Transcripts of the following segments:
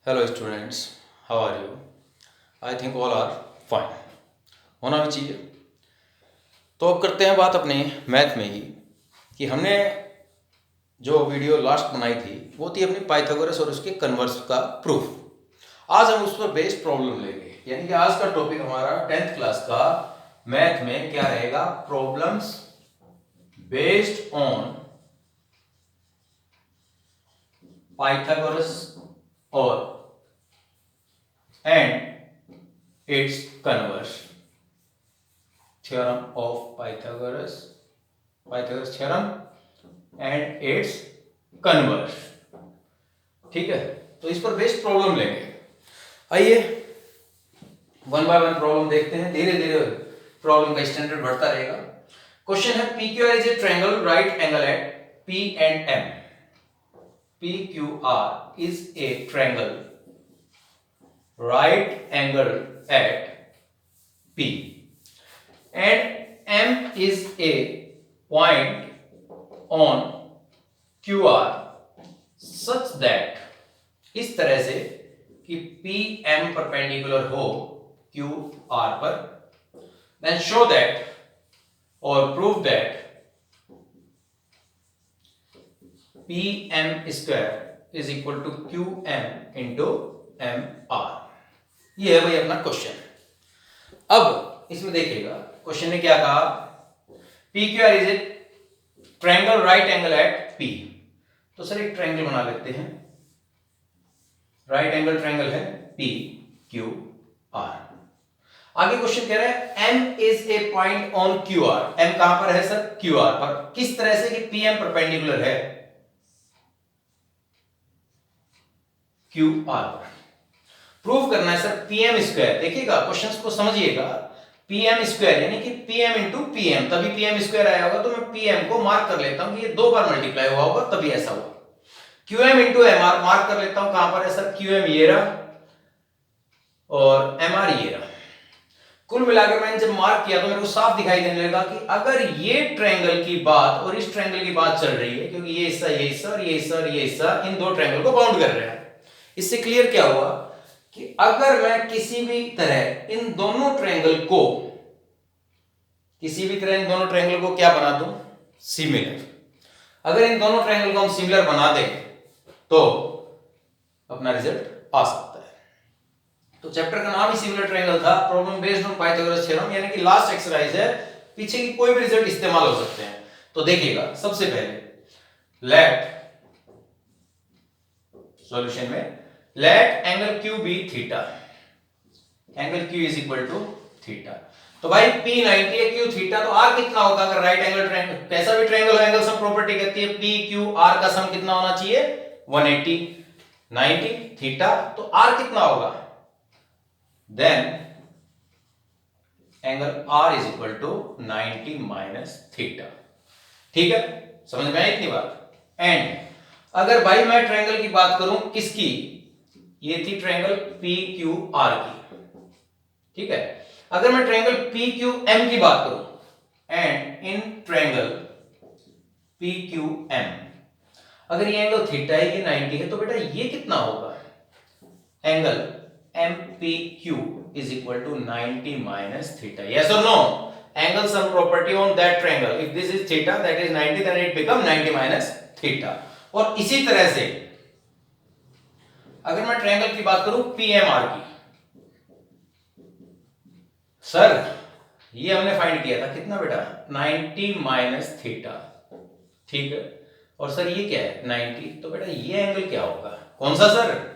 Hello students, how are you? I think all are fine, होना भी चाहिए। तो अब करते हैं बात अपने मैथ में ही कि हमने जो वीडियो लास्ट बनाई थी वो थी अपनी पाइथागोरस और उसके कन्वर्स का प्रूफ। आज हम उस पर बेस्ड प्रॉब्लम लेंगे, यानी कि आज का टॉपिक हमारा 10th क्लास का मैथ में क्या रहेगा? प्रॉब्लम्स बेस्ड ऑन पाइथागोरस और and it's converse, theorem of Pythagoras theorem and its converse। ठीक है, तो इस पर बेस्ड प्रॉब्लम लेंगे। आइए वन बाय वन प्रॉब्लम देखते हैं, धीरे धीरे प्रॉब्लम का स्टैंडर्ड बढ़ता रहेगा। क्वेश्चन है PQR is a triangle right angle at P and M। PQR is a triangle right angle at P and M is a point on QR such that, इस तरह से कि PM परपेंडिकुलर हो QR पर, then show that or prove that PM square is equal to QM into MR। ये है भाई अपना क्वेश्चन। अब इसमें देखिएगा क्वेश्चन ने क्या कहा, PQR is a triangle right angle at P। तो सर एक ट्रायंगल बना लेते हैं, राइट एंगल ट्रायंगल है PQR। आगे क्वेश्चन कह रहा है M is a point on QR। M कहां पर है सर? QR पर। किस तरह से कि PM परपेंडिकुलर है QR पर। प्रूफ करना है सर PM स्क्वायर। देखिएगा क्वेश्चंस को समझिएगा, PM स्क्वायर यानी कि PM इंटू PM, तभी PM स्क्वायर आया होगा। तो मैं PM को मार्क कर लेता हूं कि ये 2 बार मल्टीप्लाई हुआ होगा तभी ऐसा हुआ। QM इंटू MR मार्क कर लेता हूं, कहां पर है सर? QM ये रहा और MR ये रहा। कुल मिलाकर मैंने जब मार्क किया तो मेरे को साफ दिखाई देने लगा कि अगर ये ट्रायंगल की बात और इस ट्रायंगल की बात चल रही है, क्योंकि ये हिस्सा और ये हिस्सा और ये हिस्सा इन दो ट्रायंगल को बाउंड कर रहे हैं। इससे क्लियर क्या हुआ कि अगर मैं किसी भी तरह इन दोनों ट्रायंगल को क्या बना दूं? सिमिलर। अगर इन दोनों ट्रायंगल को हम सिमिलर बना दें तो अपना रिजल्ट आ सकता है। तो चैप्टर का नाम ही सिमिलर ट्रायंगल था, problem based on Pythagoras theorem, यानी कि लास्ट एक्सरसाइज है, पीछे की कोई भी रिजल्ट इस्तेमाल हो सकते हैं। तो देखिएगा सबसे पहले लेट सॉल्यूशन में let angle Q be theta, angle Q is equal to theta. तो भाई P 90 है, Q थीटा, तो R कितना होगा? अगर राइट एंगल ट्रायंगल, कैसा भी ट्रायंगल हो, एंगल सम प्रॉपर्टी कहती है P Q R का सम कितना होना चाहिए? 180। 90 थीटा, तो R कितना होगा? Then angle R is equal to 90 minus theta. ठीक है, समझ में आई इतनी बात? एंड अगर भाई मैं ट्रायंगल की बात करूं, किसकी? ये थी ट्रायंगल PQR की, ठीक है। अगर मैं ट्रायंगल PQM की बात करूं एंड इन ट्रायंगल PQM अगर ये एंगल थीटा है, ये 90 है, तो बेटा ये कितना होगा? Angle MPQ is equal to 90 minus theta। Yes or no? Angle sum property on that triangle. If this is theta, that is 90, then it become 90 minus theta। और इसी तरह से अगर मैं ट्रायंगल की बात करूं PMR की, सर ये हमने फाइंड किया था कितना बेटा? 90 माइनस थीटा, ठीक है। और सर ये क्या है? 90, तो बेटा ये एंगल क्या होगा? कौन सा सर?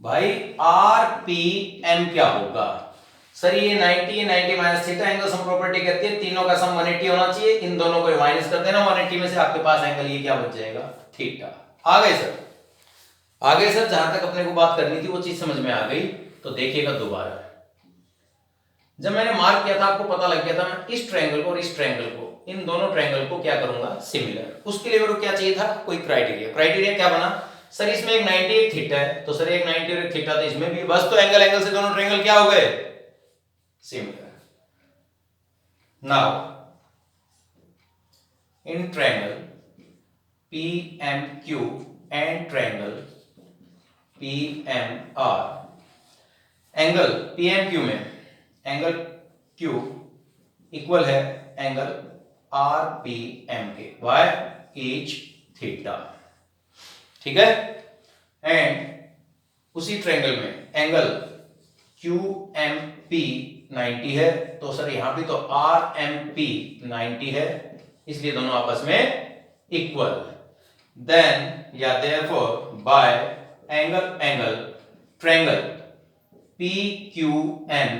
भाई RPM क्या होगा? सर ये 90 minus theta, angle sum property कहती है तीनों का सम 180 होना चाहिए, इन दोनों को माइनस कर देना, 180 में से आपके पास एंगल ये क्या बच जाएगा? थीटा। आ गए सर? आ गए सर? जहां तक अपने को बात करनी थी वो चीज समझ में आ गई। तो देखिएगा दोबारा, जब मैंने मार्क किया था आपको पता लग गया था, मैं इस ट्रायंगल को और इस ट्रायंगल को, इन दोनों ट्रायंगल को क्या करूंगा? सिमिलर। उसके लिए मेरे को क्या चाहिए था? कोई क्राइटेरिया। क्राइटेरिया क्या बना? सर इसमें एक 90 एक थीटा है, तो सर एक 90 और एक थीटा, तो इसमें भी बस, तो एंगल से दोनों ट्रायंगल क्या हो गए? Similar. Now in triangle PMQ and triangle P M R, angle P M Q में एंगल क्यू इक्वल है एंगल आर पी एम के बाय ईच थीटा, ठीक है। एंड उसी ट्रायंगल में एंगल क्यू एम पी 90 है, तो सर यहां भी तो आर एम पी 90 है, इसलिए दोनों आपस में इक्वल। देन या therefore by angle triangle P Q M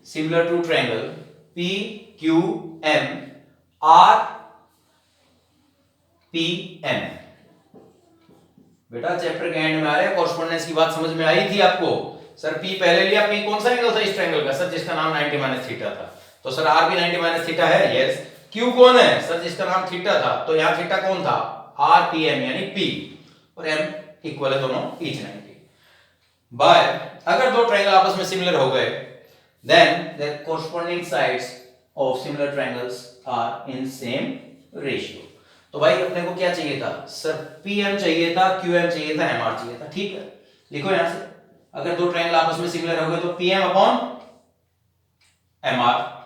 similar to triangle P Q M R P M. बेटा चैप्टर के एंड में आ रहे हैं, कॉरस्पॉन्डेंस की बात समझ में आई थी आपको? सर पी पहले लिया, पी कौन सा एंगल था इस ट्रायंगल का? सर जिसका नाम 90 माइनस थीटा था, तो सर आर भी 90 माइनस थीटा है, यस। क्यू कौन है? सर जिसका नाम थीटा था, तो यहां थीटा कौन था? आर पी एम यानी पी, और एम इक्वल है दोनों ईच 90 बाय। अगर दो ट्रायंगल आपस में सिमिलर हो गए, then their corresponding sides of similar triangles are in same ratio. तो भाई अपने को क्या चाहिए था? सर पीएम चाहिए था, क्यूएम चाहिए था, एमआर चाहिए था, ठीक है। लिखो यहां से, अगर दो ट्रायंगल आपस में सिमिलर हो गए तो पीएम अपॉन एमआर,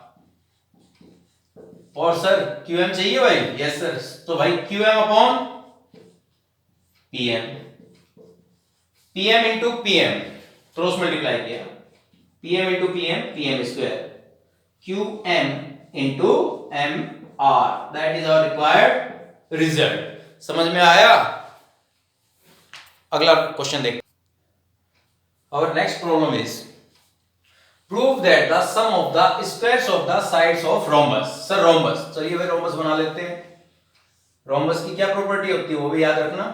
और सर क्यूएम चाहिए भाई, यस सर, तो भाई QM upon PM, PM into PM cross multiply किया, PM into PM, PM square, QM into M R, that is our required result. समझ में आया? अगला क्वेश्चन देखते हैं। Our next problem is prove that the sum of the squares of the sides of rhombus। Sir rhombus, चलिए भाई rhombus बना लेते हैं। rhombus की क्या प्रॉपर्टी होती है वो भी याद रखना।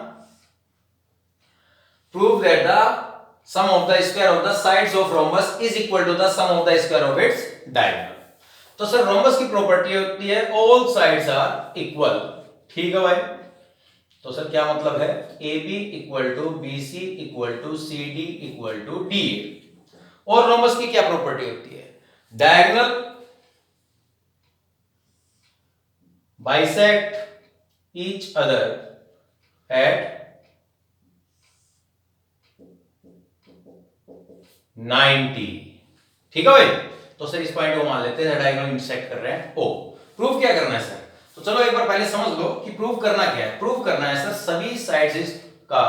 Prove that the sum of the square of the sides of rhombus is equal to the sum of the square of its diagonal। तो सर rhombus की प्रॉपर्टी होती है all sides are equal, ठीक है भाई। तो सर क्या मतलब है? A B equal to B C equal to C D equal to D A. और रोमबस की क्या प्रॉपर्टी होती है? Diagonal bisect each other at 90, ठीक है भाई। तो सर इस पॉइंट को मान लेते हैं डायगोनल इंटरसेक्ट कर रहे हैं ओ। प्रूफ क्या करना है सर? तो चलो एक बार पहले समझ लो कि प्रूव करना क्या है। प्रूव करना है सर सभी साइड्स का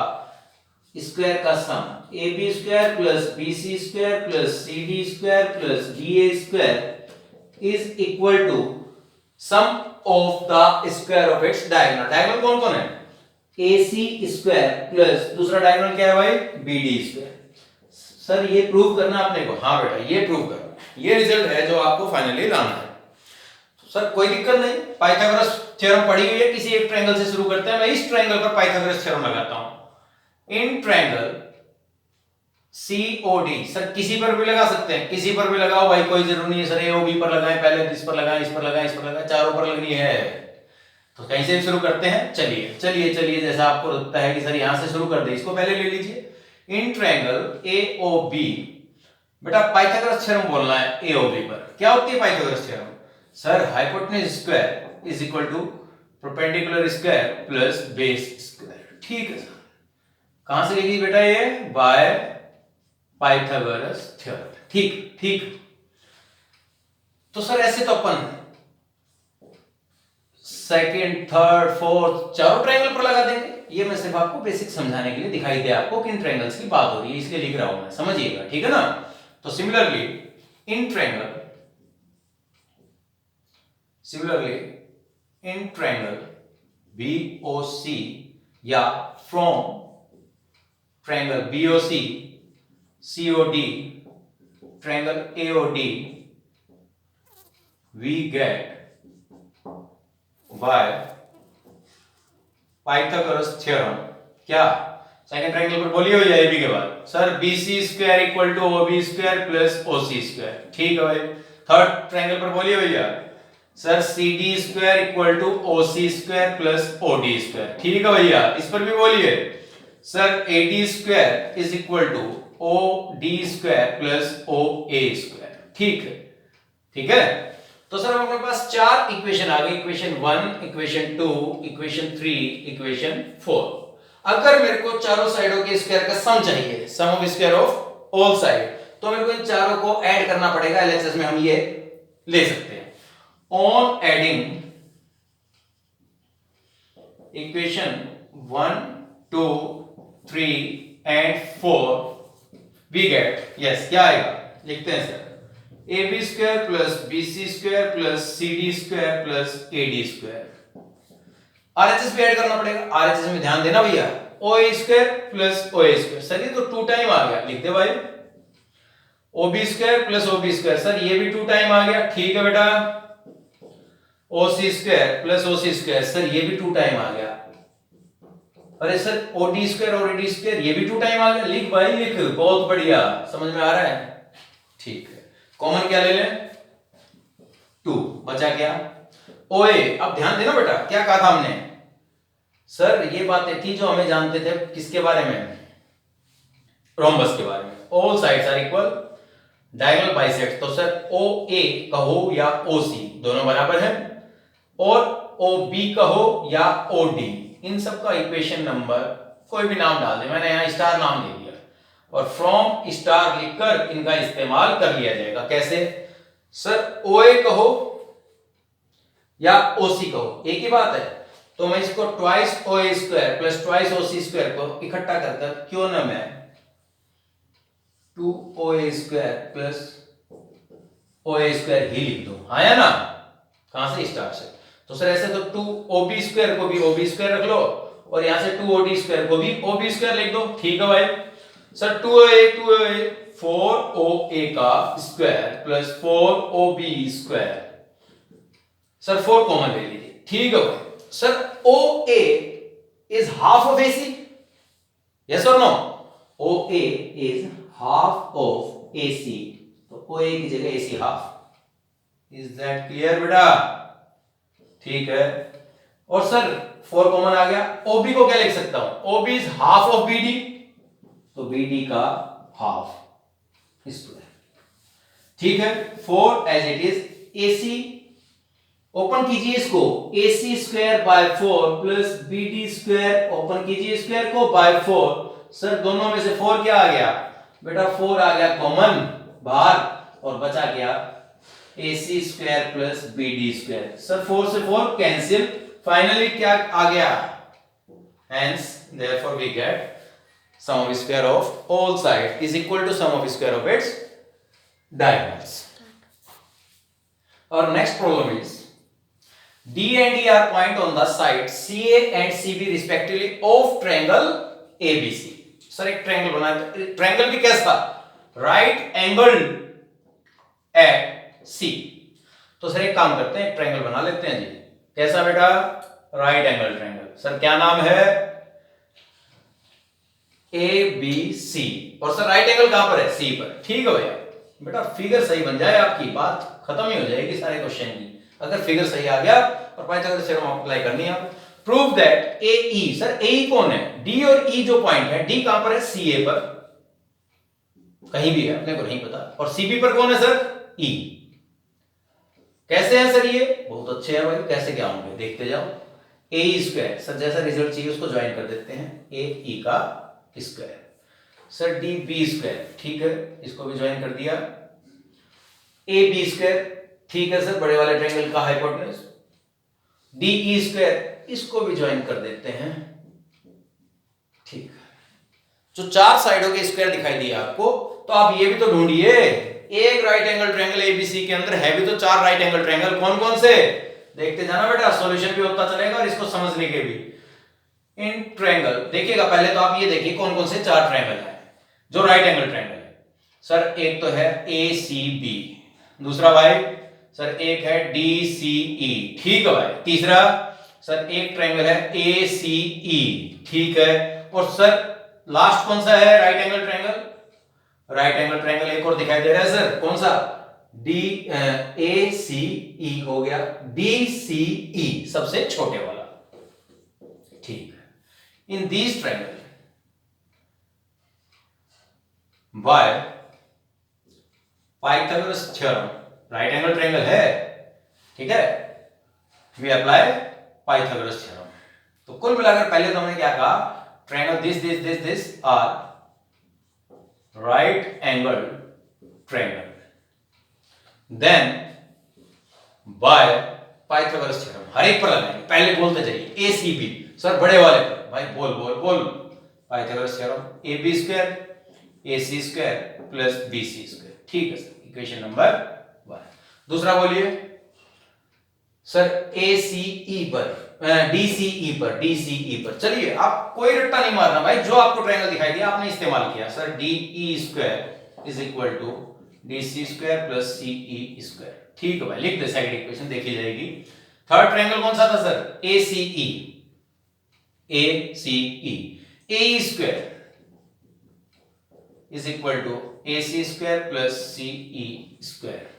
स्क्वायर का sum A B square plus B C square plus C D square plus D A square is equal to sum of the square of its diagonal. Diagonal कौन कौन है? A C square plus दूसरा diagonal क्या है भाई? B D square. Sir ये prove करना अपने को? हाँ बेटा ये प्रूव करना, ये रिजल्ट है जो आपको फाइनली लाना है। सर कोई दिक्कत नहीं, पाइथागोरस थ्योरम पढ़ी हुई है, किसी एक ट्रायंगल से शुरू करते हैं। मैं इस ट्रायंगल पर पाइथागोरस थ्योरम लगाता हूं। इन ट्रायंगल COD, सर किसी पर भी लगा सकते हैं, किसी पर भी लगाओ भाई, कोई जरूरी नहीं है सर AOB पर लगाएं, पहले इस पर लगाएं, इस पर लगाएं, इस पर लगाएं, चारों पर लगनी है। तो कहीं से भी शुरू करते हैं। चलिए चलिए चलिए, जैसा आपको लगता है कि सर यहां से शुरू कर दे, इसको पहले ले लीजिए। इन ट्रायंगल AOB, बेटा पाइथागोरस थ्योरम बोलना है AOB पर। क्या होती है Pythagoras theorem? Sir hypotenuse square is equal to perpendicular square plus base square, ठीक है सर। कहां से लिखी बेटा ये? बाय पाइथागोरस थ्योरम, ठीक ठीक। तो सर ऐसे तो अपन सेकंड, थर्ड, फोर्थ चारों ट्रायंगल पर लगा देंगे। ये मैं सिर्फ आपको बेसिक समझाने के लिए दिखाई दे आपको किन ट्रायंगल्स की बात हो रही है, इसलिए लिख रहा हूं मैं, समझिएगा, ठीक है ना। तो सिमिलरली इन ट्रायंगल BOC या from triangle BOC COD triangle AOD we get by Pythagoras theorem. क्या सेकंड ट्रायंगल पर बोलिए हो जाए AB के बाद? Sir BC square equal to OB square plus OC square, ठीक है भाई। थर्ड ट्रायंगल पर बोलिए भैया, sir CD square equal to OC square plus OD square, ठीक है भैया। इस पर भी बोलिए, sir AD square is equal to OD square plus OA square, ठीक है, ठीक है। तो सर अपने पास चार इक्वेशन आ गई, इक्वेशन 1, इक्वेशन 2, इक्वेशन 3, इक्वेशन 4। अगर मेरे को चारों साइडों के स्क्वायर का सम चाहिए, sum of square of all side, तो मेरे को इन चारों को ऐड करना पड़ेगा। एलएचएस में हम ये ले सकते हैं। On adding equation 1 2 3 and 4 we get, yes क्या आएगा, लिखते हैं sir, A B square plus B C square plus C D square plus A D square. RHS भी ऐड करना पड़ेगा। आरएचएस में ध्यान देना भैया, O A square plus O A square, sir ये तो 2 टाइम आ गया, लिख दे भाई। O B square plus O B square, sir ये भी 2 टाइम आ गया, ठीक है बेटा। ओ सी स्क्वायर प्लस ओ सी स्क्वायर, सर ये भी 2 टाइम आ गया। अरे सर ओ डी स्क्वायर और ए डी स्क्वायर, ये भी 2 टाइम आ गया, लिख भाई लिख, बहुत बढ़िया, समझ में आ रहा है, ठीक है। कॉमन क्या ले लें, 2 बचा क्या, ओ ए। अब ध्यान देना बेटा, क्या कहा था हमने, सर ये बातें थी जो हमें जानते थे किसके बारे में, रोम्बस के बारे में। All sides are equal, diagonal bisect, तो सर ओ ए कहो या ओ सी दोनों बराबर है, और ओ बी कहो या ओ डी, इन सब का इक्वेशन नंबर कोई भी नाम डाल दे, मैंने यहां स्टार नाम दे दिया, और फ्रॉम स्टार लिखकर इनका इस्तेमाल कर लिया जाएगा। कैसे, सर ओ ए कहो या ओ सी कहो, एक ही बात है, तो मैं इसको twice O A square plus twice O C square को इकट्ठा करकर क्यों ना मैं 2 ओ A square plus O A square ही लिख दूं, आया ना, कहां से, स्टार से। तो सर ऐसे तो 2 ओ बी स्क्वायर को भी ओ बी स्क्वायर रख लो, और यहां से 2 ओ डी स्क्वायर को भी ओ बी स्क्वायर लिख दो, ठीक है भाई। Sir 2 O A 4 O A का square plus 4 O B square, sir 4 common ले लीजिए, ठीक है भाई। Sir O A is half of A C, yes और no, O A is half of A C, तो ओ ए की जगह A C half, is that clear बेटा, ठीक है। और सर 4 कॉमन आ गया, ओबी को क्या लिख सकता हूं, OB is half of BD, तो बीडी का हाफ स्क्वायर, ठीक है। 4 as it is, AC open कीजिए इसको, AC square by 4 plus BD square, open कीजिए स्क्वायर को बाय 4, सर दोनों में से 4 क्या आ गया बेटा, 4 आ गया कॉमन बाहर, और बचा क्या AC square plus BD square, sir 4 से 4 कैंसिल, फाइनली क्या आ गया, hence therefore we get sum of square of all sides is equal to sum of square of its diagonals. Our next problem is D and E are point on the side CA and CB respectively of triangle ABC. Sir एक triangle बना, triangle भी कैसा, right angle eight C। तो sir एक काम करते हैं, triangle बना लेते हैं जी, कैसा बेटा, राइट एंगल ट्रायंगल, सर क्या नाम है, ABC, और सर राइट एंगल कहां पर है, C पर, ठीक है भैया। बेटा फिगर सही बन जाए आपकी बात खत्म ही हो जाएगी सारे क्वेश्चन की, अगर फिगर सही आ गया और पाइथागोरस थ्योरम अप्लाई करनी है। Prove that AE, sir AE कौन है, D और E जो पॉइंट है, D कहां पर है, CA पर, कहीं भी है अपने को नहीं पता, और CB पर कौन है सर, E। कैसे है सर ये, बहुत अच्छे है भाई, कैसे क्या होंगे देखते जाओ। AE स्क्वायर, सर जैसा रिजल्ट चाहिए उसको ज्वाइन कर देते हैं, AE का स्क्वायर, सर DB स्क्वायर, ठीक है, इसको भी ज्वाइन कर दिया, AB स्क्वायर, ठीक है सर, बड़े वाले ट्रायंगल का हाइपोटेन्यूज, DE स्क्वायर, इसको भी ज्वाइन कर देते हैं, ठीक। जो 4 साइडों के स्क्वायर दिखाई दिए आपको, तो आप ये भी तो ढूंढिए, एक राइट एंगल ट्रायंगल ABC के अंदर है भी तो 4 राइट एंगल ट्रायंगल, कौन कौन से, देखते जाना बेटा, सॉल्यूशन भी होता चलेगा और इसको समझने के भी। इन ट्रायंगल देखिएगा, पहले तो आप ये देखिए कौन कौन से 4 ट्रायंगल है जो राइट एंगल ट्रायंगल है। सर एक तो है ACB, दूसरा भाई सर एक है DCE, ठीक है भाई, तीसरा सर एक ट्रायंगल है ACE, ठीक है, और सर लास्ट कौन सा है right angle triangle, right angle triangle एक और दिखाई दे रहा है सर, कौन सा, ACE हो गया, DCE सबसे छोटे वाला, ठीक है। In these triangle by Pythagoras theorem, right angle triangle है, ठीक है, वी अप्लाई पाइथागोरस थ्योरम। तो कुल मिलाकर पहले तो हमने क्या कहा, triangle this are right angle triangle, then by Pythagoras theorem, हर एक पर लगाएंगे, पहले बोलते जाइए ए सी बी, सर बड़े वाले पर भाई बोल बोल बोल, Pythagoras theorem A B square A C square plus B C square, ठीक है सर, इक्वेशन नंबर 1। दूसरा बोलिए सर ए सी ई पर डी सी ई पर, चलिए आप कोई रट्टा नहीं मारना भाई, जो आपको ट्रायंगल दिखाई दिया आपने इस्तेमाल किया, sir D E square is equal to D C square plus C E square, ठीक है भाई, लिख दे, साइड इक्वेशन देखी जाएगी। थर्ड ट्रायंगल कौन सा था sir, A C E A square is equal to A C square plus C E square.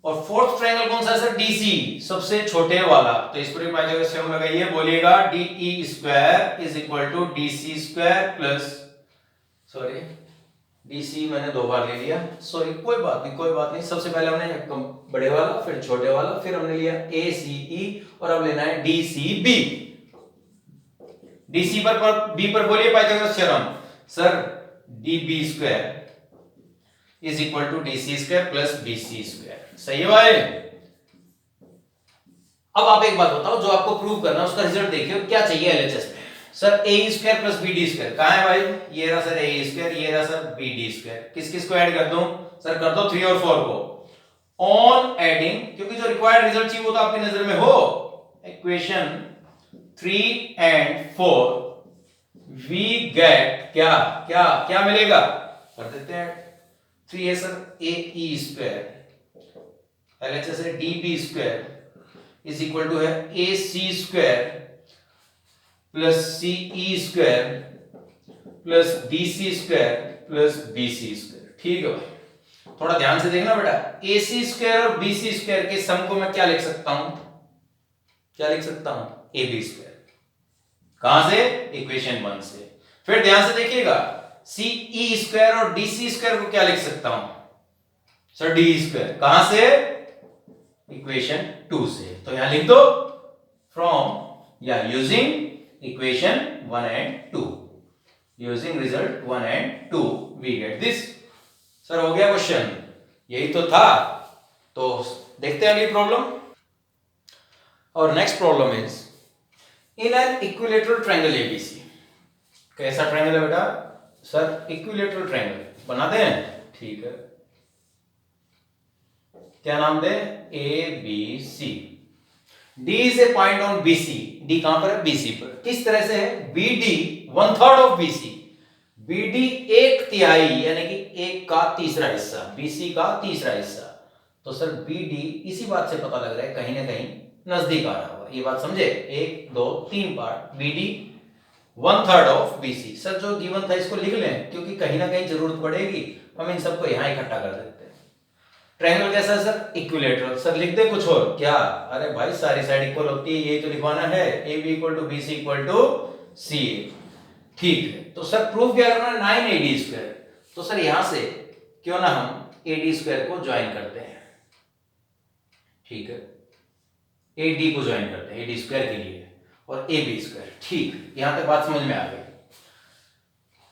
और फोर्थ ट्रायंगल कौन सा है सर, डीसी, सबसे छोटे वाला, तो इस पर भी पाइथागोरस थ्योरम लगाइए, बोलिएगा DE square is equal to DC square plus, sorry DC मैंने 2 बार ले लिया, सॉरी कोई बात नहीं, सबसे पहले हमने बड़े वाला फिर छोटे वाला, फिर हमने लिया ए सी ई और अब लेना है डी सी बी। डीसी पर बी पर बोलिए Pythagoras theorem, sir D B square is equal to D C square plus B C square, सही है भाई। अब आप एक बात बताओ, जो आपको प्रूव करना है उसका रिजल्ट देखिए, क्या चाहिए एलएचएस में, sir A square plus B D square, कहां है भाई, ये रहा सर ए स्क्वायर, ये रहा सर बी डी स्क्वायर, किस को ऐड कर दूं, सर कर दो 3 और 4 को, ऑन एडिंग, क्योंकि जो रिक्वायर्ड रिजल्ट चाहिए वो तो आपकी नजर में हो, इक्वेशन 3 and 4 वी गेट क्या मिलेगा, कर देते हैं 3 है sir A E square, LHS है D B square is equal to है A C square plus C E square plus D C square plus B C square, ठीक है भाई। थोड़ा ध्यान से देखना बेटा, ए सी स्क्वायर और बी सी स्क्वायर के सम को मैं क्या लिख सकता हूं, ए बी स्क्वायर, कहां से, इक्वेशन 1 से। फिर ध्यान से देखिएगा, सी ई स्क्वायर और डी सी स्क्वायर को क्या लिख सकता हूं, सर डी स्क्वायर, कहां से, इक्वेशन 2 से, तो यहां लिख दो फ्रॉम या using equation 1 and 2, using result 1 and 2 we get this. Sir हो गया क्वेश्चन, यही तो था, तो देखते हैं अगली प्रॉब्लम। और next problem is in an equilateral triangle ABC, कैसा ट्रायंगल है बेटा, सर इक्विलेटरल ट्रायंगल बनाते हैं, ठीक है, क्या नाम दे, A B C, D is a point on BC, D कहां पर है, बीसी पर, किस तरह से है, B D 1/3 of BC, BD 1/3 यानी कि 1 का तीसरा हिस्सा, बीसी का तीसरा हिस्सा, तो सर बीडी इसी बात से पता लग रहा है कहीं ना कहीं नजदीक आ रहा होगा, ये बात समझे, 1 2 3 part, BD 1/3 of BC, sir जो गिवन था इसको लिख लें, क्योंकि कहीं ना कहीं जरूरत पड़ेगी, हम इन सबको यहां इकट्ठा कर देते हैं। ट्रायंगल कैसा है सर, इक्विलेटरल, सर लिख दे कुछ और क्या, अरे भाई सारी साइड इक्वल होती है, ये तो लिखवाना है, A B equal to B C equal to C, ठीक है। तो सर प्रूफ क्या करना है, 9AD स्क्वायर, तो सर यहां से क्यों ना हम AD स्क्वायर को ज्वाइन करते हैं, ठीक है, AD को ज्वाइन करते हैं AD स्क्वायर के लिए, और AB स्क्वायर, ठीक, यहां तक बात समझ में आ गई।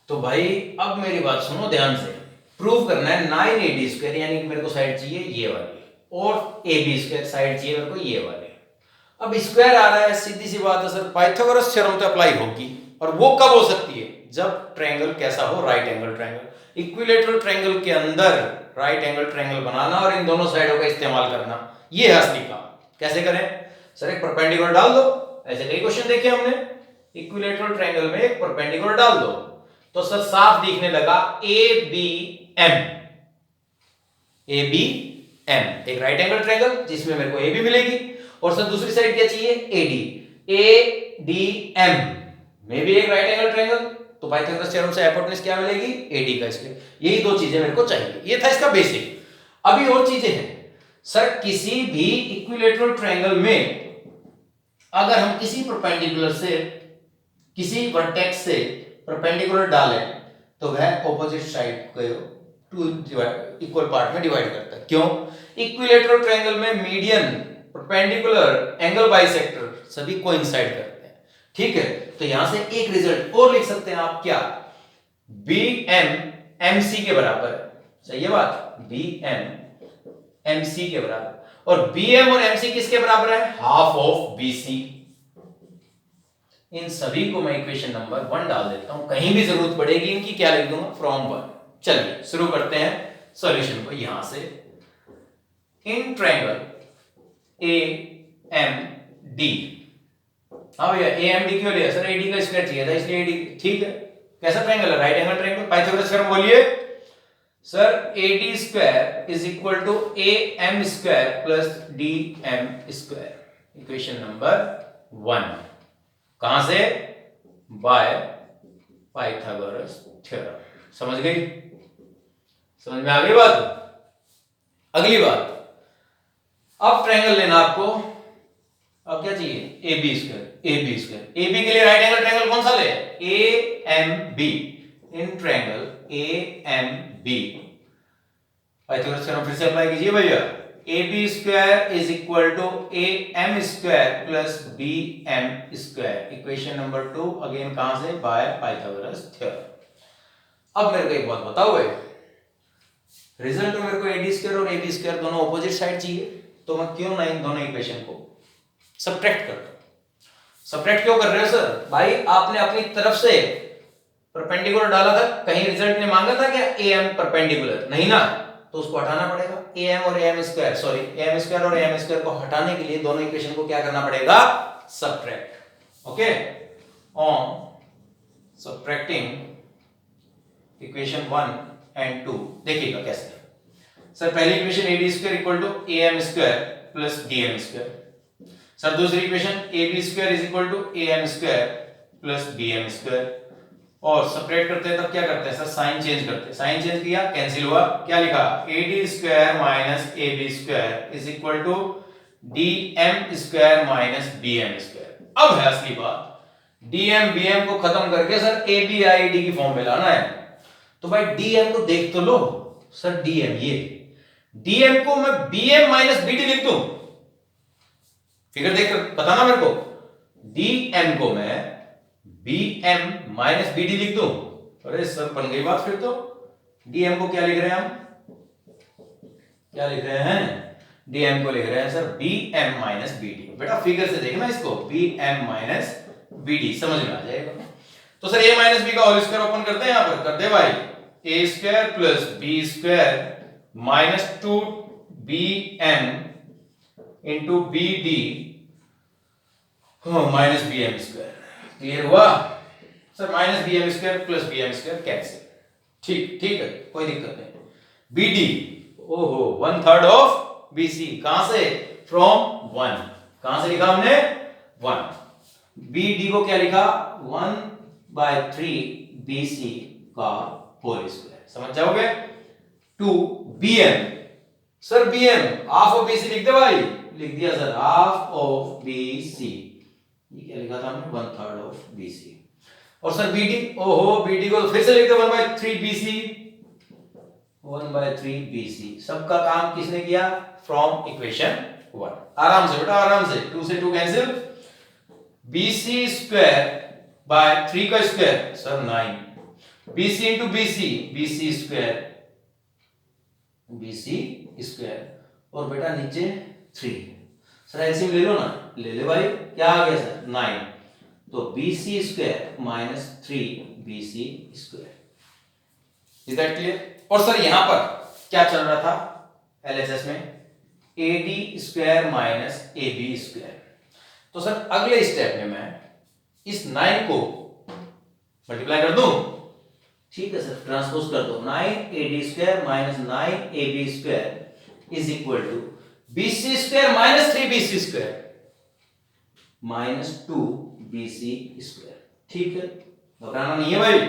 तो भाई अब मेरी बात सुनो ध्यान से, प्रूव करना है 9AD स्क्वायर, यानी कि मेरे को साइड चाहिए ये वाली, और AB स्क्वायर साइड चाहिए मेरे को ये वाली। अब स्क्वायर आ रहा है, सीधी सी बात है सर, पाइथागोरस थ्योरम तो अप्लाई होगी, और वो कब हो सकती है, जब ट्रायंगल कैसा हो, right angle triangle, equilateral triangle के अंदर राइट एंगल ट्रायंगल बनाना और इन दोनों साइडों का इस्तेमाल करना, ये है असली काम। कैसे करें, सर एक परपेंडिकुलर डाल दो, ऐसे कई क्वेश्चन देखे हमने, इक्विलेटरल ट्रायंगल में एक परपेंडिकुलर डाल दो, तो सर साफ दिखने लगा ABM, एक राइट एंगल ट्रायंगल जिसमें मेरे को AB मिलेगी, और सर दूसरी साइड क्या चाहिए, ADM में भी एक राइट एंगल ट्रायंगल, तो पाइथागोरस थ्योरम से हाइपोटेनस क्या मिलेगी, AD का स्क्वायर, यही दो चीजें मेरे को चाहिए, ये था इसका बेसिक। अभी और चीजें हैं सर, किसी भी इक्विलेटरल ट्रायंगल में अगर हम किसी परपेंडिकुलर से, किसी वर्टेक्स से परपेंडिकुलर डालें, तो वह ऑपोजिट साइड को 2 इक्वल पार्ट में डिवाइड करता है, क्यों, इक्विलेटरल ट्रायंगल में मीडियन, परपेंडिकुलर, एंगल बाइसेक्टर सभी कोइंसाइड करते हैं, ठीक है, तो यहां से एक रिजल्ट और लिख सकते हैं आप, क्या, बी एम एम सी के बराबर है, सही है बात, बी एम एम सी के बराबर, और बी एम और एम सी किसके बराबर है, हाफ ऑफ बी सी। इन सभी को मैं इक्वेशन नंबर 1 डाल देता हूं, कहीं भी जरूरत पड़ेगी इनकी क्या लिख दूंगा, फ्रॉम 1। चलिए शुरू करते हैं सॉल्यूशन को। यहां से in triangle A M D, हाँ भैया ए एम डी क्यों लिया सर, एडी का स्क्वायर चाहिए था इसलिए एडी, ठीक है, कैसा ट्रायंगल है, right angle triangle, Pythagoras theorem बोलिए sir, AD square is equal to A M square plus D M square, equation number 1, कहां से, बाय पाइथागोरस थ्योरम। समझ गई, समझ में आ गई बात। अगली बात, अब ट्रायंगल लेना आपको, अब क्या चाहिए, A B square, A B square, A B के लिए राइट एंगल ट्रायंगल कौन सा ले, A M B, in triangle A M B, Pythagoras theorem फिर से अप्लाई कीजिए भैया, A B square is equal to A M square plus B M square, equation number 2, again कहां से, बाय पाइथागोरस थ्योरम। अब मेरे को एक बात बताओ भाई, रिजल्ट में मेरे को एडी स्क्वायर और एबी स्क्वायर दोनों ऑपोजिट साइड चाहिए, तो मैं क्यों ना इन दोनों इक्वेशन को सब्ट्रैक्ट करता हूं। सब्ट्रैक्ट क्यों कर रहे हो सर, भाई आपने अपनी तरफ से परपेंडिकुलर डाला था, कहीं रिजल्ट ने मांगा था क्या ए एम परपेंडिकुलर, नहीं ना, तो उसको हटाना पड़ेगा, ए एम और A M square, sorry A M square और ए एम स्क्वायर को हटाने के लिए दोनों इक्वेशन को क्या करना पड़ेगा, subtract. Okay, on subtracting equation 1 and 2, देखिएगा कैसे सर, पहली equation A D square equal to A M square plus D M square, sir दूसरी equation A B square is equal to A M square plus B M square, और separate करते हैं तब क्या करते हैं सर, साइन चेंज करते हैं, साइन चेंज किया कैंसिल हुआ, क्या लिखा, A D square minus A B square is equal to D M square minus B M square. अब है असली बात, डी एम बी एम को खत्म करके sir A B I D की फॉर्म में लाना है, तो भाई डी एम को देख तो लो सर, डी एम ये, डी एम को मैं B M minus B D लिख दूं, फिगर देखकर बताना मेरे को, डी एम को मैं B M minus B D लिख दूं, अरे सर बन गई बात फिर तो, डी एम को क्या लिख रहे हैं हम, क्या लिख रहे हैं, डी एम को लिख रहे हैं sir B M minus B D, बेटा फिगर से देखना इसको, B M minus B D, समझ में आ जाएगा। तो सर ए माइनस बी का होल स्क्वायर ओपन करते हैं, यहां पर कर दे भाई, A square plus B square minus 2 B M into B D minus B M square, clear हुआ sir, minus B M square plus B M square cancel, ठीक, ठीक है कोई दिक्कत नहीं, बी डी, ओहो 1/3 ऑफ बी सी, कहां से, फ्रॉम 1, कहां से लिखा हमने 1, बी डी को क्या लिखा 1/3 बी सी का होल स्क्वायर, समझ जाओगे, 2 B M, sir B M half of B C लिख दे भाई, लिख दिया sir half of B C, ये क्या लिखा था हमने 1/3 ऑफ बी सी, और सर बी डी, ओहो बी डी को फिर से लिख दे 1/3 बी सी, 1/3 बी सी, सबका काम किसने किया, फ्रॉम इक्वेशन 1, आराम से बेटा आराम से, 2 से 2 cancel, B C square by 3 का square sir 9, B C into B C, B C square, B C square, और बेटा नीचे 3, सर एलसीएम ले लो ना, ले ले भाई, क्या आ गया सर 9, तो B C square minus 3 B C square, is that clear. और सर यहां पर क्या चल रहा था एलएचएस में, A D square minus A B square, तो सर अगले स्टेप में मैं इस 9 को मल्टीप्लाई कर दूं, ठीक है सर ट्रांसपोज कर दो, 9 A D square minus 9 A B square is equal to B C square minus 3 B C square minus 2 B C square, ठीक है, घबराना नहीं है भाई,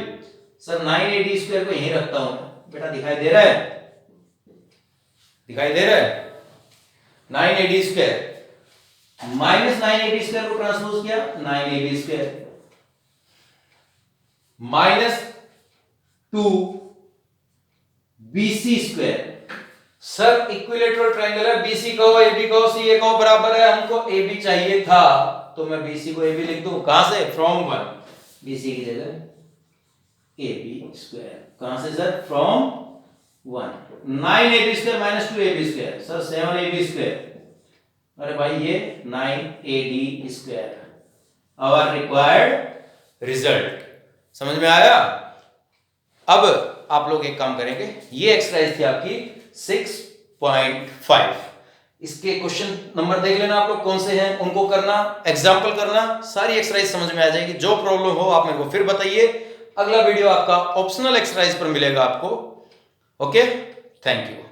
सर 9 ए डी स्क्वायर को यहीं रखता हूं बेटा, दिखाई दे रहा है, दिखाई दे रहा है, 9 A D square minus 9 A D square को ट्रांसपोज किया 9 A B square minus 2 BC square, sir equilateral triangle है, बीसी कहो एबी कहो सी ए कहो बराबर है, हमको एबी चाहिए था, तो मैं BC को AB लिख दूं, कहां से? फ्रॉम 1, BC की जगह AB स्क्वायर, कहां से sir? From 1, 9AB square minus 2AB square, sir 7AB square, अरे भाई ये 9AD square, our required result. समझ में आया? अब आप लोग एक काम करेंगे, ये एक्सरसाइज थी आपकी 6.5, इसके क्वेश्चन नंबर देख लेना आप लोग कौन से हैं, उनको करना, एग्जाम्पल करना, सारी एक्सरसाइज समझ में आ जाएगी। जो प्रॉब्लम हो आप मेरे को फिर बताइए। अगला वीडियो आपका ऑप्शनल एक्सरसाइज पर मिलेगा आपको। Okay, thank you.